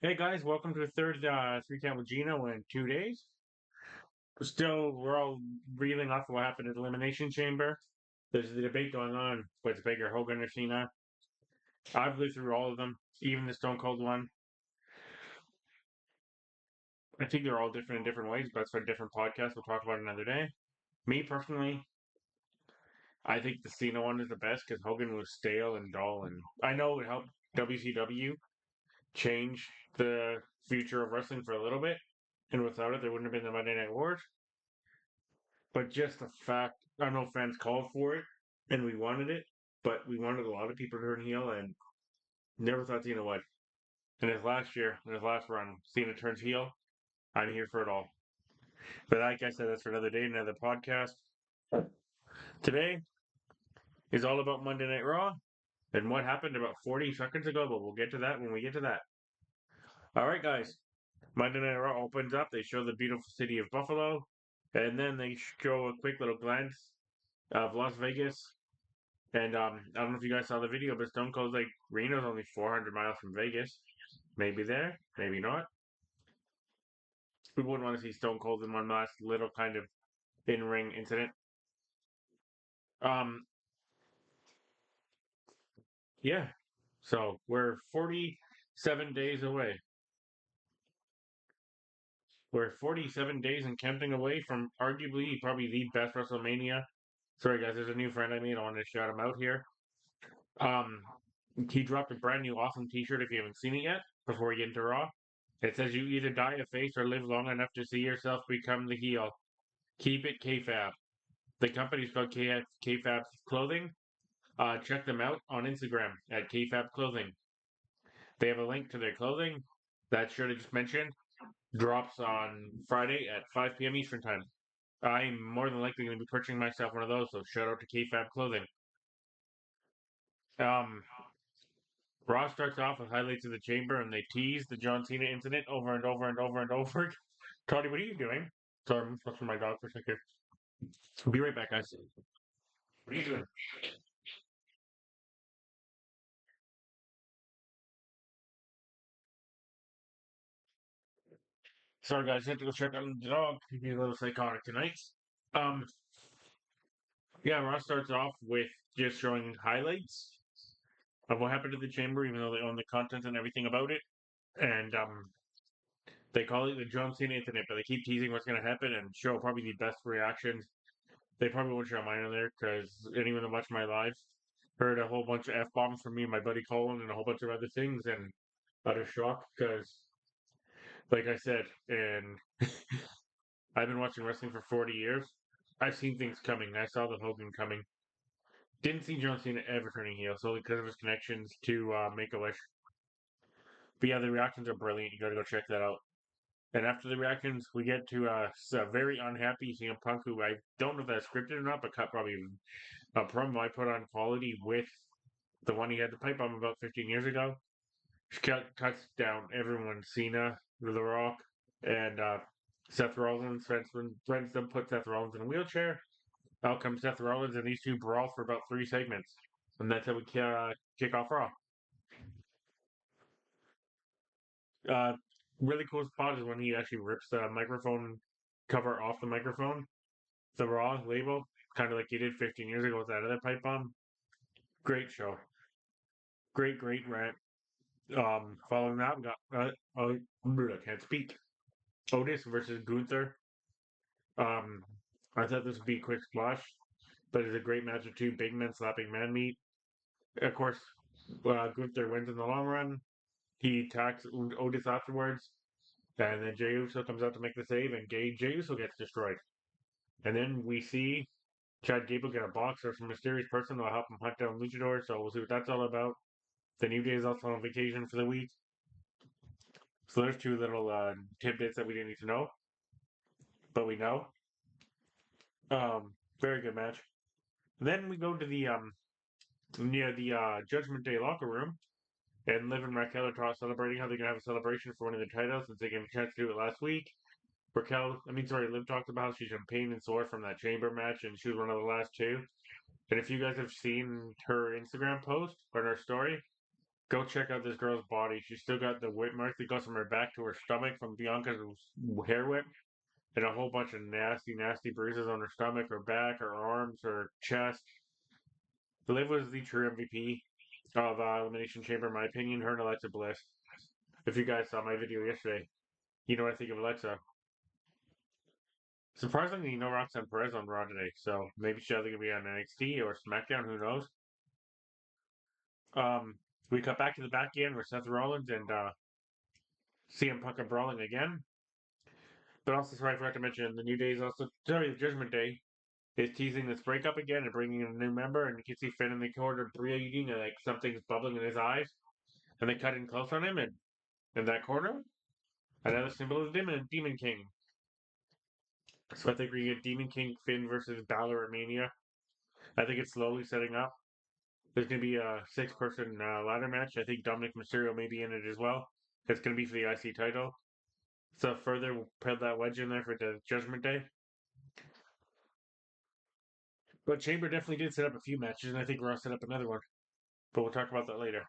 Hey guys, welcome to the third 3count with Gino in 2 days. We're all reeling off what happened at Elimination Chamber. There's the debate going on what's bigger, Hogan or Cena. I've lived through all of them, even the Stone Cold one. I think they're all different in different ways, but it's for a different podcast. We'll talk about it another day. Me personally, I think the Cena one is the best because Hogan was stale and dull, and I know it helped WCW change the future of wrestling for a little bit, and without it, there wouldn't have been the Monday Night Wars. But just the fact, I know fans called for it and we wanted it, but we wanted a lot of people to turn heel and never thought Cena would. And his last year, in his last run, Cena turns heel. I'm here for it all. But like I said, that's for another day, another podcast. Today is all about Monday Night Raw and what happened about 40 seconds ago, but we'll get to that when we get to that. All right, guys. Monday Night Raw opens up. They show the beautiful city of Buffalo, and then they show a quick little glance of Las Vegas. And I don't know if you guys saw the video, but Stone Cold's like Reno's only 400 miles from Vegas. Maybe there, maybe not. We wouldn't want to see Stone Cold in one last little kind of in-ring incident. Um, yeah. So we're 47 days away. We're 47 days and counting away from arguably probably the best WrestleMania. Sorry guys, there's a new friend I made. I want to shout him out here. Um, he dropped a brand new awesome T-shirt if you haven't seen it yet. Before we get into Raw, it says you either die a face or live long enough to see yourself become the heel. Keep it kayfabe. The company's called Kayfabe Clothing. Check them out on Instagram at Kayfabe Clothing. They have a link to their clothing. That shirt I just mentioned drops on Friday at 5 p.m. Eastern Time. I'm more than likely going to be purchasing myself one of those, so shout out to Kayfabe Clothing. Um, Raw starts off with highlights of the chamber, and they tease the John Cena incident over and over and over and over. Toddy, what are you doing? Sorry, I'm supposed to my dog for a second. I'll be right back, guys. What are you doing? Sorry, guys, I had to go check on the dog. He's a little psychotic tonight. Um, yeah, Raw starts off with just showing highlights of what happened to the chamber, even though they own the content and everything about it. And they call it the John Cena incident, but they keep teasing what's going to happen and show probably the best reactions. They probably won't show mine on there because anyone that watched my live heard a whole bunch of f bombs from me and my buddy Colin and a whole bunch of other things, and out of shock because, like I said, and I've been watching wrestling for 40 years. I've seen things coming. I saw the Hogan coming. Didn't see John Cena ever turning heel solely because of his connections to Make a Wish. But yeah, the reactions are brilliant. You got to go check that out. And after the reactions, we get to a very unhappy CM Punk, who I don't know if that's scripted or not, but cut probably a promo I put on quality with the one he had the pipe bomb about 15 years ago. Cuts down everyone, Cena, The Rock, and Seth Rollins. Threatens them, put Seth Rollins in a wheelchair. Out comes Seth Rollins, and these two brawl for about 3 segments. And that's how we kick off Raw. Uh, really cool spot is when he actually rips the microphone cover off the microphone, the Raw label, kind of like he did 15 years ago with that other pipe bomb. Great show. Great rant. Following that, we got I can't speak. Otis versus Gunther. Um, I thought this would be a quick splash, but it's a great match of two big men slapping man meat. Of course, Gunther wins in the long run. He attacks Otis afterwards, and then Jey Uso comes out to make the save, and Jey Uso gets destroyed. And then we see Chad Gable get a box or some mysterious person that'll help him hunt down Luchador, so we'll see what that's all about. The New Day is also on vacation for the week. So there's two little tidbits that we didn't need to know, but we know. Very good match. Then we go to the near the Judgment Day locker room, and Liv and Raquel are celebrating how they're gonna have a celebration for winning the title since they gave a chance to do it last week. Liv talked about how she's in pain and sore from that chamber match, and she was one of the last two. And if you guys have seen her Instagram post or her story, Go check out this girl's body. She's still got the whip mark that goes from her back to her stomach from Bianca's hair whip, and a whole bunch of nasty, nasty bruises on her stomach, her back, her arms, her chest. Liv was the true MVP of Elimination Chamber, in my opinion. Her and Alexa Bliss. If you guys saw my video yesterday, you know what I think of Alexa. Surprisingly, no Roxanne Perez on Raw today, so maybe she's either gonna be on NXT or SmackDown. Who knows? Um, we cut back to the back end with Seth Rollins and CM Punk are brawling again. But also, sorry, I forgot to mention the New Day is also sorry, the Judgment Day is teasing this breakup again and bringing in a new member. And you can see Finn in the corner breathing and like something's bubbling in his eyes. And they cut in close on him, and in that corner, another symbol of Demon King. So I think we get Demon King Finn versus Balor at Mania. I think it's slowly setting up. There's going to be a six-person ladder match. I think Dominic Mysterio may be in it as well. It's going to be for the IC title. So further, we'll put that wedge in there for the Judgment Day. But Chamber definitely did set up a few matches, and I think Raw set up another one. But we'll talk about that later.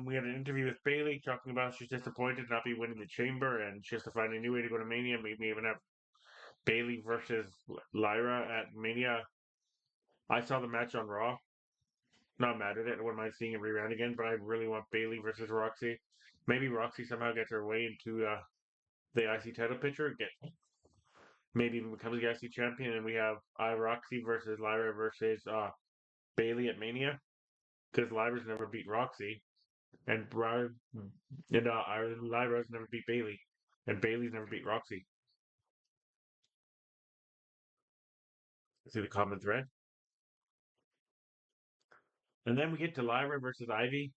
We had an interview with Bayley talking about she's disappointed not be winning the Chamber, and she has to find a new way to go to Mania. Maybe even have Bayley versus Lyra at Mania. I saw the match on Raw. Not mad at it. I wouldn't mind seeing it reran again, but I really want Bayley versus Roxy. Maybe Roxy somehow gets her way into the IC title picture. Maybe even becomes the IC champion, and we have Roxy versus Lyra versus Bayley at Mania. Because Lyra's never beat Roxy, and Lyra's never beat Bayley, and Bayley's never beat Roxy. See the common thread. And then we get to Lyra versus Ivy.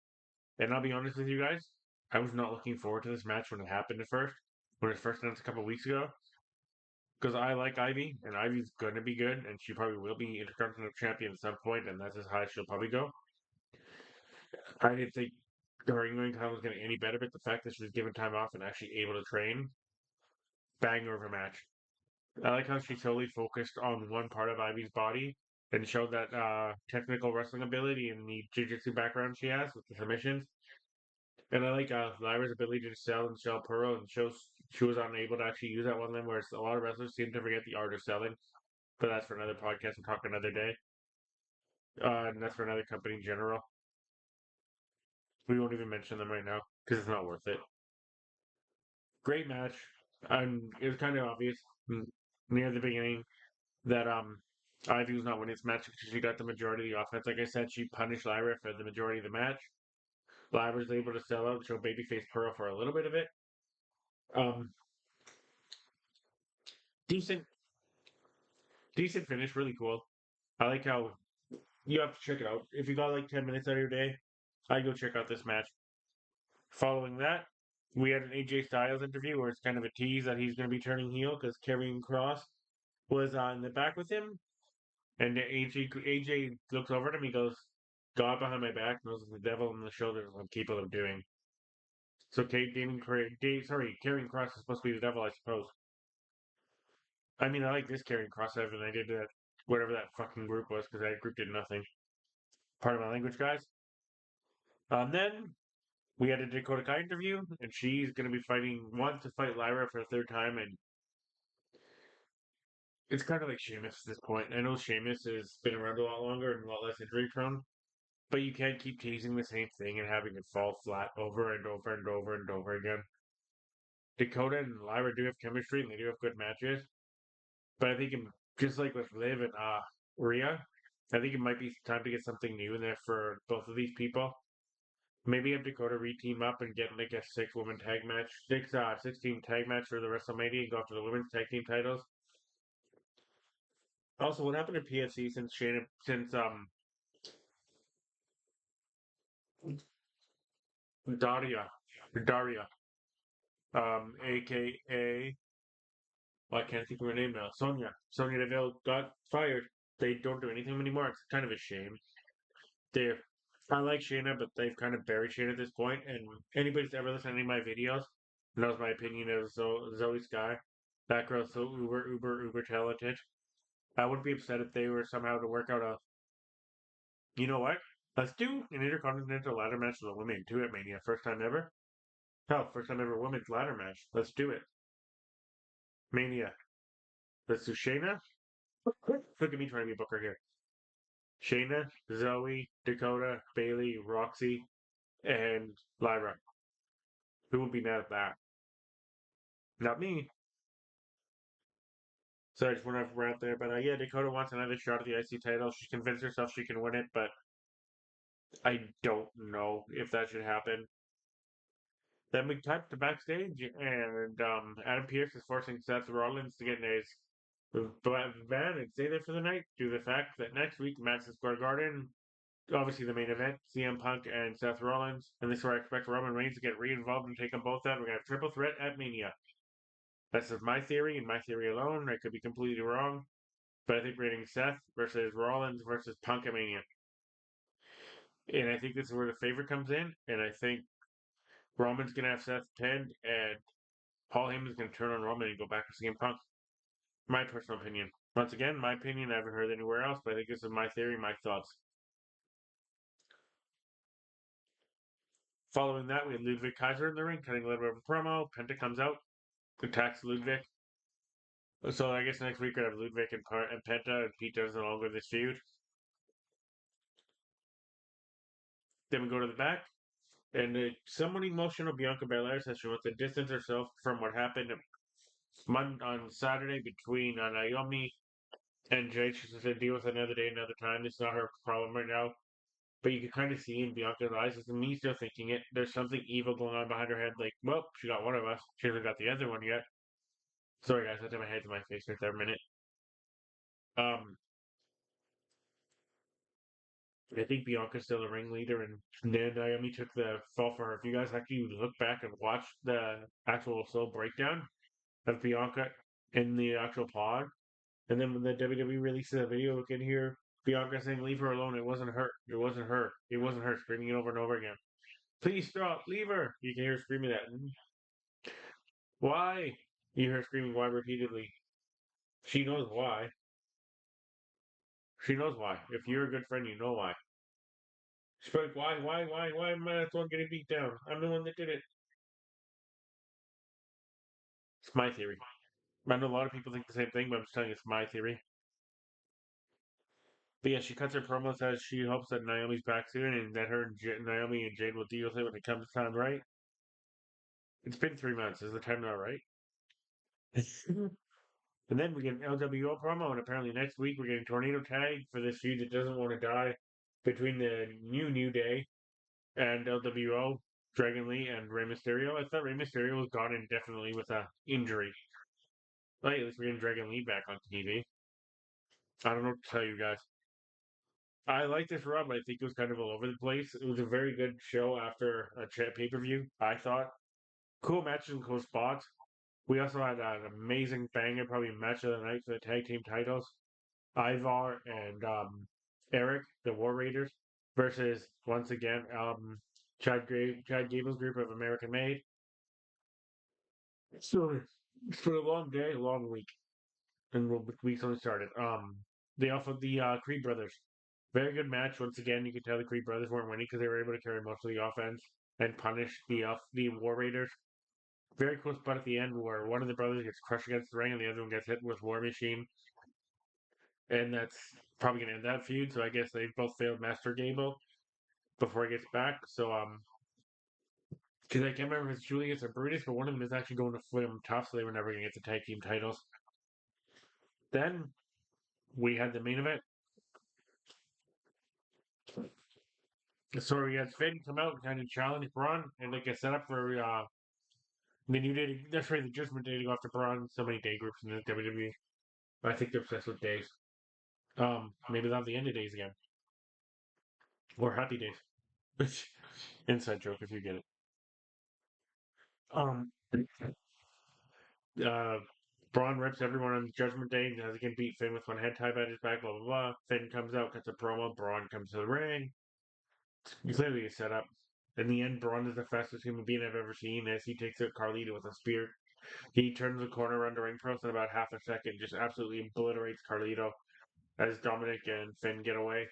And I'll be honest with you guys, I was not looking forward to this match when it happened at first, when it was first announced a couple weeks ago. Because I like Ivy, and Ivy's going to be good, and she probably will be Intercontinental Champion at some point, and that's as high as she'll probably go. I didn't think her England time was going to get any better, but the fact that she was given time off and actually able to train, banger of a match. I like how she totally focused on one part of Ivy's body and showed that technical wrestling ability and the jiu-jitsu background she has with the submissions. And I like Lyra's ability to sell and sell Pearl, and shows she was unable to actually use that one of them, whereas a lot of wrestlers seem to forget the art of selling. But that's for another podcast. We'll talk another day. And that's for another company in general. We won't even mention them right now because it's not worth it. Great match. And it was kind of obvious near the beginning that Ivy was not winning this match because she got the majority of the offense. Like I said, she punished Lyra for the majority of the match. Lyra was able to sell out and show babyface Pearl for a little bit of it. Um, decent, decent finish, really cool. I like how you have to check it out. If you got like 10 minutes out of your day, I go check out this match. Following that, we had an AJ Styles interview where it's kind of a tease that he's going to be turning heel because Karrion Kross was in the back with him, and AJ looks over at him. He goes, "God behind my back knows the devil on the shoulders of people are doing." So Karrion Kross is supposed to be the devil, I suppose. I mean, I like this Karrion Kross better than I did that whatever that fucking group was because that group did nothing. Part of my language, guys. Then we had a Dakota Kai interview, and she's going to be wants to fight Lyra for a third time, and it's kind of like Sheamus at this point. I know Sheamus has been around a lot longer and a lot less injury prone, but you can't keep teasing the same thing and having it fall flat over and over and over and over again. Dakota and Lyra do have chemistry, and they do have good matches, but I think just like with Liv and Rhea, I think it might be time to get something new in there for both of these people. Maybe have Dakota re-team up and get like a 6-woman tag match, 16 tag match for the WrestleMania and go after the women's tag team titles. Also, what happened to PFC since Daria, aka well, I can't think of her name now. Sonya Deville got fired. They don't do anything anymore. It's kind of a shame. They I like Shayna, but they've kind of buried Shayna at this point. And anybody that's ever listened to any of my videos knows my opinion of Zoe Sky. That girl's so uber talented. I wouldn't be upset if they were somehow to work out a. You know what? Let's do an intercontinental ladder match for the women too at Mania. First time ever. Hell, first time ever women's ladder match. Let's do it. Mania. Let's do Shayna. Look at me trying to be Booker here. Shayna, Zoe, Dakota, Bailey, Roxy, and Lyra. Who would be mad at that? Not me. So I just want to rant there. But yeah, Dakota wants another shot at the IC title. She's convinced herself she can win it, but I don't know if that should happen. Then we cut to backstage, and Adam Pearce is forcing Seth Rollins to get in his van and stay there for the night due to the fact that next week, Madison Square Garden, obviously the main event, CM Punk and Seth Rollins, and this is where I expect Roman Reigns to get re-involved and take them both out. We're gonna have triple threat at Mania. That's just my theory and my theory alone. I could be completely wrong, but I think we're getting Seth versus Rollins versus Punk at Mania, and I think this is where the favorite comes in, and I think Roman's gonna have Seth pinned, and Paul Heyman's gonna turn on Roman and go back to CM Punk. My personal opinion. Once again, my opinion. I haven't heard anywhere else, but I think this is my theory, my thoughts. Following that, we had Ludwig Kaiser in the ring, cutting a little bit of a promo. Penta comes out, attacks Ludwig. So I guess next week we're gonna have Ludwig and Penta, and Pete doesn't longer this feud. Then we go to the back, and somewhat emotional Bianca Belair says she wants to distance herself from what happened on Saturday between Naomi and Jade. She says to deal with it another day, another time. It's not her problem right now. But you can kind of see in Bianca's eyes, it's me still thinking it. There's something evil going on behind her head. Like, well, she got one of us. She hasn't got the other one yet. Sorry, guys, I had my head to my face right there a minute. Um, I think Bianca's still the ringleader, and then Naomi took the fall for her. If you guys actually look back and watch the actual slow breakdown of Bianca in the actual pod, and then when the WWE releases a video, look in here, Bianca saying, "Leave her alone. It wasn't her. It wasn't her. It wasn't her," screaming it over and over again. Please stop. Leave her. You can hear her screaming that. Why? You hear her screaming why repeatedly. She knows why. She knows why. If you're a good friend, you know why. She's like, why am I the one getting beat down? I'm the one that did it. It's my theory. I know a lot of people think the same thing, but I'm just telling you it's my theory. But yeah, she cuts her promo, says she hopes that Naomi's back soon and that her and Naomi and Jade will deal with it when it comes time, right? It's been 3 months. Is the time not right? And then we get an LWO promo, and apparently next week we're getting Tornado Tag for this feud that doesn't want to die between the New Day and LWO, Dragon Lee and Rey Mysterio. I thought Rey Mysterio was gone indefinitely with a injury. Well, at least we're getting Dragon Lee back on TV. I don't know what to tell you guys. I like this run, but I think it was kind of all over the place. It was a very good show after a pay per view, I thought. Cool matches and cool spots. We also had an amazing banger, probably match of the night for the tag team titles. Ivar and Eric, the War Raiders, versus once again Chad Gable's group of American Made. So it's been a long day, a long week, and week's only started. They offered the Creed brothers. Very good match. Once again, you could tell the Creed brothers weren't winning because they were able to carry most of the offense and punish the War Raiders. Very cool spot at the end where one of the brothers gets crushed against the ring and the other one gets hit with War Machine, and that's probably gonna end that feud. So I guess they both failed Master Gable before he gets back. So because I can't remember if it's Julius or Brutus, but one of them is actually going to Flim Tough, so they were never gonna get the tag team titles. Then we had the main event. So we had Finn come out and kind of challenge Braun and like a setup for the New Day. That's right, the Judgment Day to go after Braun. So many day groups in the WWE. I think they're obsessed with days. Maybe they'll have the end of days again or Happy Days. Inside joke if you get it. Um, uh, Braun rips everyone on Judgment Day and has again beat Finn with one head tie behind his back. Blah blah blah. Finn comes out, cuts a promo. Braun comes to the ring. Clearly a setup. In the end, Braun is the fastest human being I've ever seen as he takes out Carlito with a spear. He turns the corner around the ring post in about half a second, just absolutely obliterates Carlito as Dominic and Finn get away.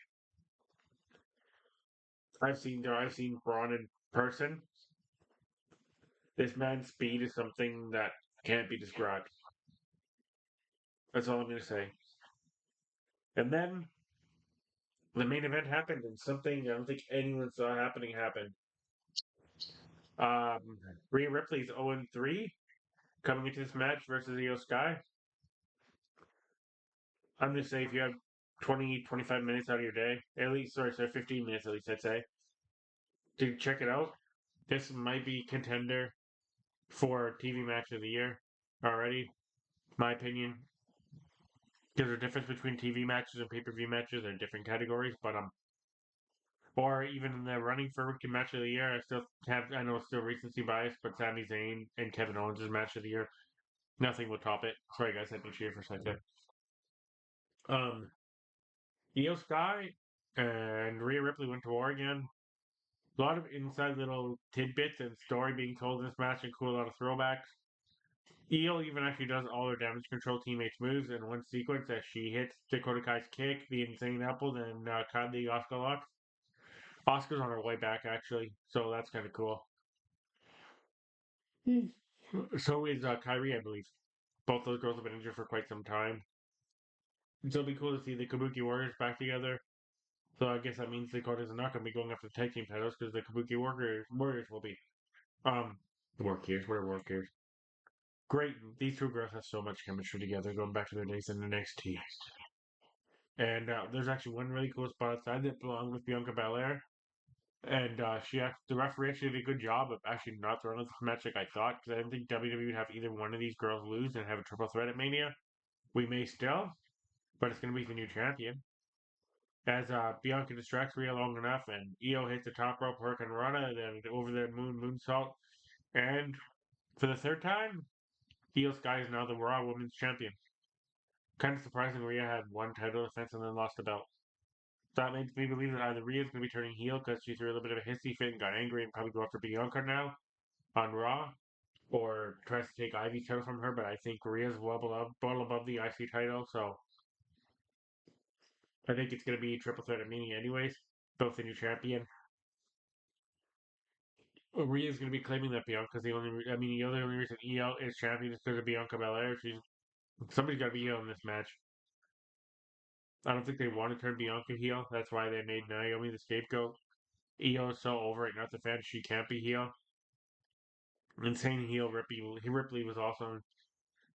I've seen Braun in person. This man's speed is something that can't be described. That's all I'm gonna say. And then the main event happened, and something I don't think anyone saw happening happened. Rhea Ripley's 0-3 coming into this match versus Io Sky. I'm gonna say if you have 20, 25 minutes out of your day, at least, sorry, 15 minutes at least, I'd say, to check it out, this might be contender for TV match of the year already, my opinion. There's a difference between TV matches and pay-per-view matches. They're different categories, but or even in the running for rookie match of the year, I know it's still recency bias, but Sami Zayn and Kevin Owens' match of the year, nothing will top it. Sorry guys, I had to cheer for a second. Um, Io Sky and Rhea Ripley went to war again. A lot of inside little tidbits and story being told in this match, include a lot of throwbacks. Eel even actually does all her damage control teammates' moves in one sequence as she hits Dakota Kai's kick, the insane apple, and the Oscar lock. Oscar's on her way back actually, so that's kind of cool. So is Kyrie, I believe. Both those girls have been injured for quite some time. And so it'll be cool to see the Kabuki Warriors back together. So I guess that means Dakota's not going to be going after the tag team titles because the Kabuki Warriors will be. Um, the Warriors, what are Warriors? Great. These two girls have so much chemistry together going back to their days in NXT. And there's actually one really cool spot outside that belonged with Bianca Belair. And the referee actually did a good job of actually not throwing this match like I thought, because I didn't think WWE would have either one of these girls lose and have a triple threat at Mania. We may still, but it's going to be the new champion. As Bianca distracts Rhea long enough, and Io hits the top rope Hurricane Rana, then over the moonsault, and for the third time, Io Sky is now the Raw Women's Champion. Kind of surprising Rhea had one title defense and then lost the belt. That makes me believe that either Rhea's going to be turning heel because she threw a little bit of a hissy fit and got angry and probably go after Bianca now on Raw, or tries to take Ivy's title from her. But I think Rhea's well above the IC title, so I think it's going to be triple threat at Mania anyways. Both the new champion. Rhea's going to be claiming that Bianca's the only. The only reason EL is champion is because of Bianca Belair. Somebody's got to be heel in this match. I don't think they want to turn Bianca heel. That's why they made Naomi the scapegoat. EO is so over it, not the fan. She can't be heel. Insane heel Ripley was awesome.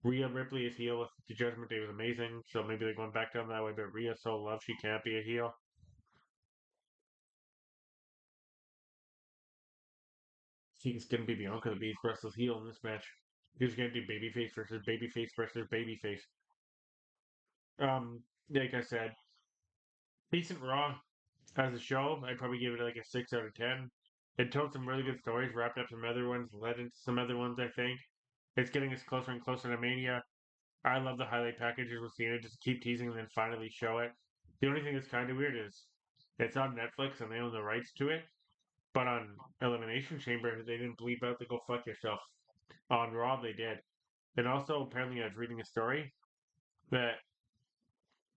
Rhea Ripley is heel with the Judgment Day was amazing. So maybe they're going back down that way. But Rhea's so loved she can't be a heel. She's gonna be Bianca the Beast versus heel in this match. He's gonna do babyface versus babyface versus babyface. Like I said, decent Raw as a show. I'd probably give it like a 6 out of 10. It told some really good stories, wrapped up some other ones, led into some other ones. I think it's getting us closer and closer to Mania. I love the highlight packages with Cena. Just keep teasing and then finally show it. The only thing that's kind of weird is it's on Netflix and they own the rights to it. But on Elimination Chamber, they didn't bleep out to go fuck yourself. On Raw, they did. And also, apparently, I was reading a story that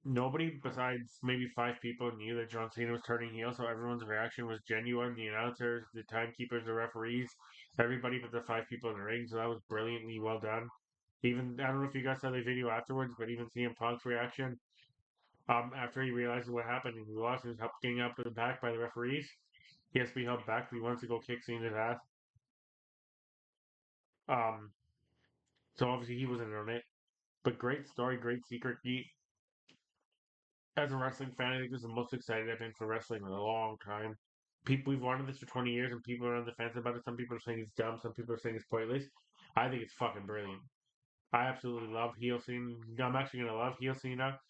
nobody besides maybe 5 people knew that John Cena was turning heel, so everyone's reaction was genuine. The announcers, the timekeepers, the referees, everybody but the 5 people in the ring. So that was brilliantly well done. Even I don't know if you guys saw the video afterwards, but even CM Punk's reaction, after he realizes what happened and he lost, he was getting up to the back by the referees. He has to be held back. He wants to go kick Cena's ass. Um, so obviously he wasn't on it. But great story, great secret. As a wrestling fan, I think this is the most excited I've been for wrestling in a long time. We've wanted this for 20 years, and people are on the fence about it. Some people are saying it's dumb. Some people are saying it's pointless. I think it's fucking brilliant. I absolutely love heel Cena. I'm actually gonna love heel Cena.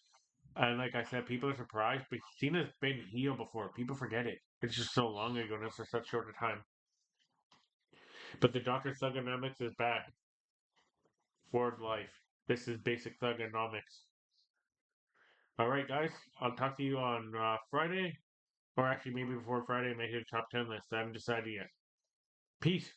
And like I said, people are surprised, but Cena's been heel before. People forget it. It's just so long ago, and it's for such short a time. But the Doctor Thugonomics is back. Word life. This is basic thugonomics. All right, guys. I'll talk to you on Friday. Or actually, maybe before Friday, I may hit a top 10 list. I haven't decided yet. Peace.